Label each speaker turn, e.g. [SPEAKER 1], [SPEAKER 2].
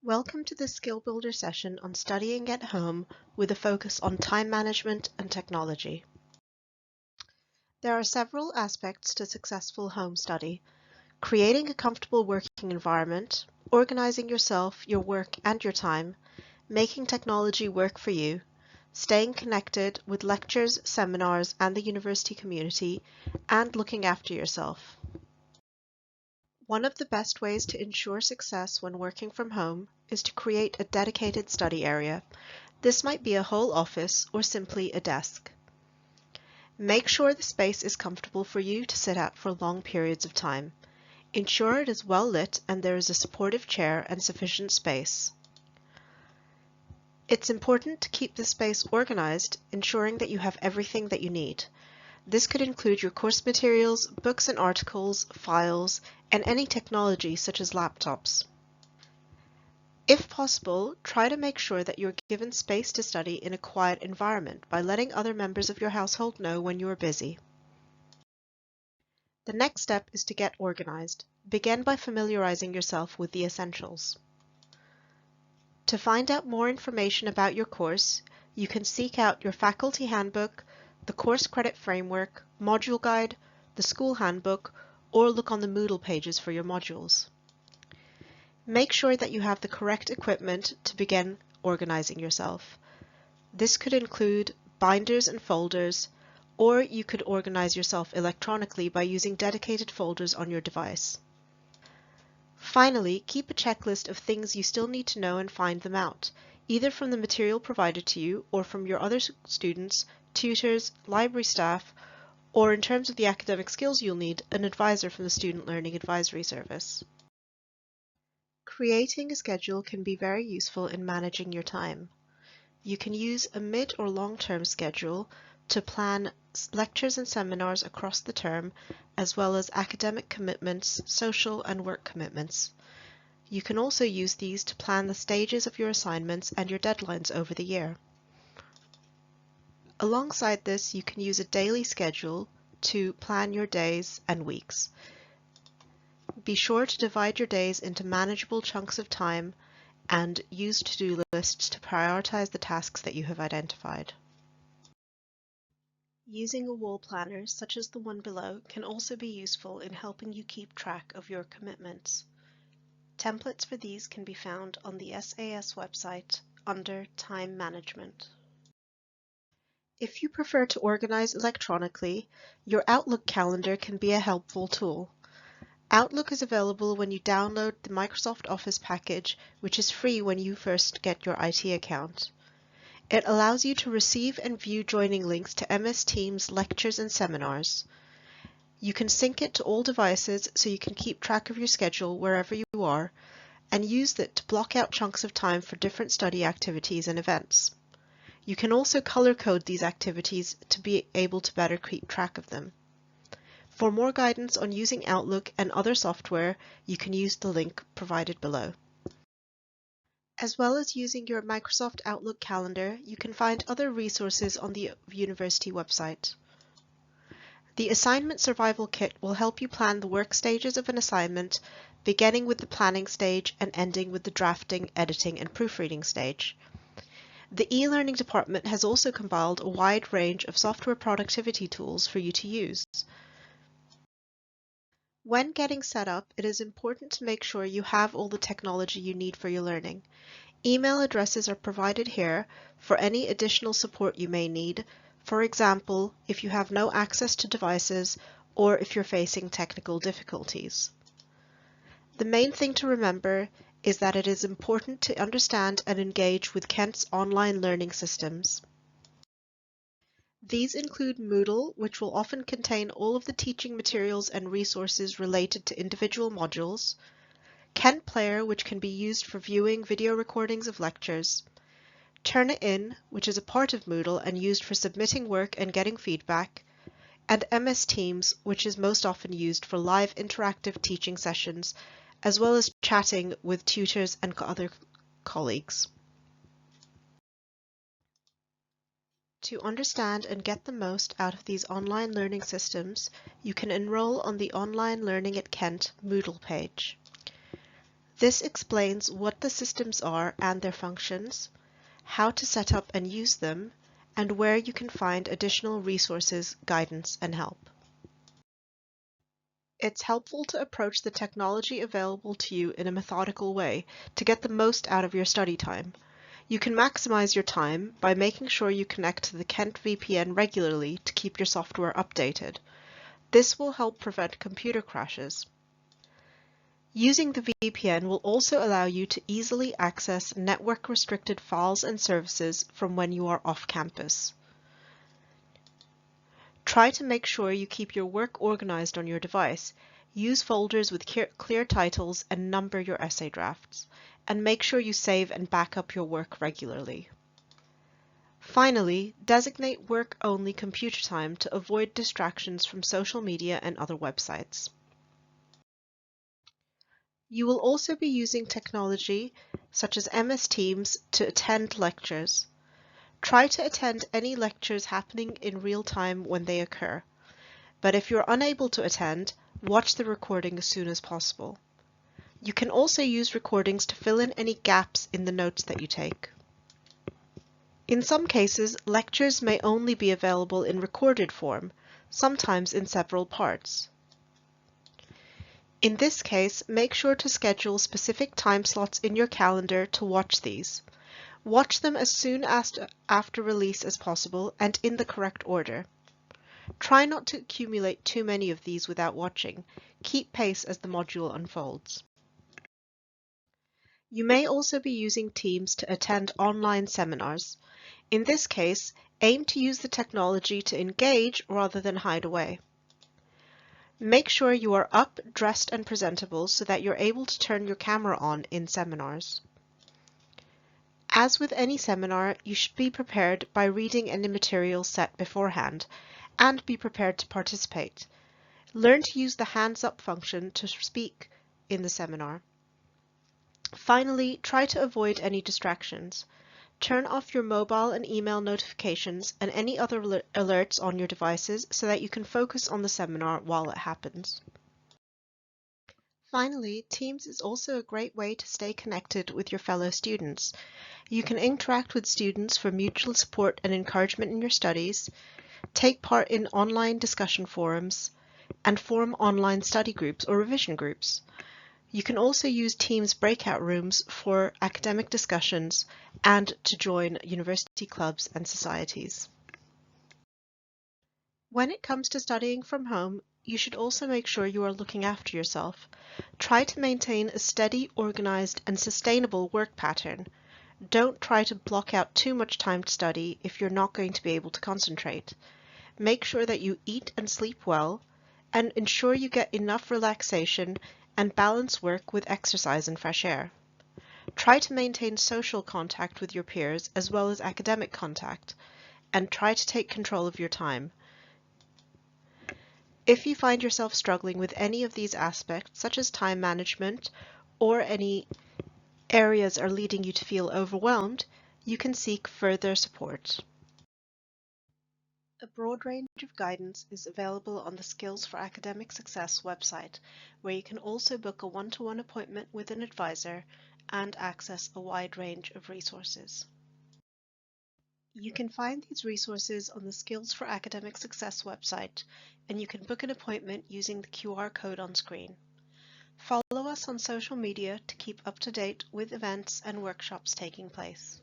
[SPEAKER 1] Welcome to the Skill Builder session on studying at home with a focus on time management and technology. There are several aspects to successful home study: creating a comfortable working environment, organizing yourself, your work, and your time, making technology work for you, staying connected with lectures, seminars, and the university community, and looking after yourself. One of the best ways to ensure success when working from home is to create a dedicated study area. This might be a whole office or simply a desk. Make sure the space is comfortable for you to sit at for long periods of time. Ensure it is well lit and there is a supportive chair and sufficient space. It's important to keep the space organized, ensuring that you have everything that you need. This could include your course materials, books and articles, files, and any technology such as laptops. If possible, try to make sure that you're given space to study in a quiet environment by letting other members of your household know when you are busy. The next step is to get organized. Begin by familiarizing yourself with the essentials. To find out more information about your course, you can seek out your faculty handbook, the course credit framework, module guide, the school handbook, or look on the Moodle pages for your modules. Make sure that you have the correct equipment to begin organizing yourself. This could include binders and folders, or you could organize yourself electronically by using dedicated folders on your device. Finally, keep a checklist of things you still need to know and find them out, either from the material provided to you or from your other students, tutors, library staff, or in terms of the academic skills you'll need, an advisor from the Student Learning Advisory Service. Creating a schedule can be very useful in managing your time. You can use a mid or long-term schedule to plan lectures and seminars across the term, as well as academic commitments, social and work commitments. You can also use these to plan the stages of your assignments and your deadlines over the year. Alongside this, you can use a daily schedule to plan your days and weeks. Be sure to divide your days into manageable chunks of time and use to-do lists to prioritize the tasks that you have identified. Using a wall planner, such as the one below, can also be useful in helping you keep track of your commitments. Templates for these can be found on the SAS website under Time Management. If you prefer to organize electronically, your Outlook calendar can be a helpful tool. Outlook is available when you download the Microsoft Office package, which is free when you first get your IT account. It allows you to receive and view joining links to MS Teams lectures and seminars. You can sync it to all devices so you can keep track of your schedule wherever you are, and use it to block out chunks of time for different study activities and events. You can also color code these activities to be able to better keep track of them. For more guidance on using Outlook and other software, you can use the link provided below. As well as using your Microsoft Outlook calendar, you can find other resources on the university website. The Assignment Survival Kit will help you plan the work stages of an assignment, beginning with the planning stage and ending with the drafting, editing, and proofreading stage. The e-learning department has also compiled a wide range of software productivity tools for you to use. When getting set up, it is important to make sure you have all the technology you need for your learning. Email addresses are provided here for any additional support you may need, for example, if you have no access to devices or if you're facing technical difficulties. The main thing to remember is that it is important to understand and engage with Kent's online learning systems. These include Moodle, which will often contain all of the teaching materials and resources related to individual modules, Kent Player, which can be used for viewing video recordings of lectures, Turnitin, which is a part of Moodle and used for submitting work and getting feedback, and MS Teams, which is most often used for live interactive teaching sessions, as well as chatting with tutors and other colleagues. To understand and get the most out of these online learning systems, you can enroll on the Online Learning at Kent Moodle page. This explains what the systems are and their functions, how to set up and use them, and where you can find additional resources, guidance, and help. It's helpful to approach the technology available to you in a methodical way to get the most out of your study time. You can maximize your time by making sure you connect to the Kent VPN regularly to keep your software updated. This will help prevent computer crashes. Using the VPN will also allow you to easily access network-restricted files and services from when you are off campus. Try to make sure you keep your work organized on your device. Use folders with clear titles and number your essay drafts, and make sure you save and back up your work regularly. Finally, designate work-only computer time to avoid distractions from social media and other websites. You will also be using technology such as MS Teams to attend lectures. Try to attend any lectures happening in real time when they occur, but if you're unable to attend, watch the recording as soon as possible. You can also use recordings to fill in any gaps in the notes that you take. In some cases, lectures may only be available in recorded form, sometimes in several parts. In this case, make sure to schedule specific time slots in your calendar to watch these. Watch them as soon as after release as possible and in the correct order. Try not to accumulate too many of these without watching. Keep pace as the module unfolds. You may also be using Teams to attend online seminars. In this case, aim to use the technology to engage rather than hide away. Make sure you are up, dressed and presentable so that you're able to turn your camera on in seminars. As with any seminar, you should be prepared by reading any material set beforehand, and be prepared to participate. Learn to use the hands up function to speak in the seminar. Finally, try to avoid any distractions. Turn off your mobile and email notifications and any other alerts on your devices so that you can focus on the seminar while it happens. Finally, Teams is also a great way to stay connected with your fellow students. You can interact with students for mutual support and encouragement in your studies, take part in online discussion forums, and form online study groups or revision groups. You can also use Teams breakout rooms for academic discussions and to join university clubs and societies. When it comes to studying from home, you should also make sure you are looking after yourself. Try to maintain a steady, organized, and sustainable work pattern. Don't try to block out too much time to study if you're not going to be able to concentrate. Make sure that you eat and sleep well, and ensure you get enough relaxation and balance work with exercise and fresh air. Try to maintain social contact with your peers as well as academic contact, and try to take control of your time. If you find yourself struggling with any of these aspects, such as time management, or any areas are leading you to feel overwhelmed, you can seek further support. A broad range of guidance is available on the Skills for Academic Success website, where you can also book a one-to-one appointment with an advisor and access a wide range of resources. You can find these resources on the Skills for Academic Success website, and you can book an appointment using the QR code on screen. Follow us on social media to keep up to date with events and workshops taking place.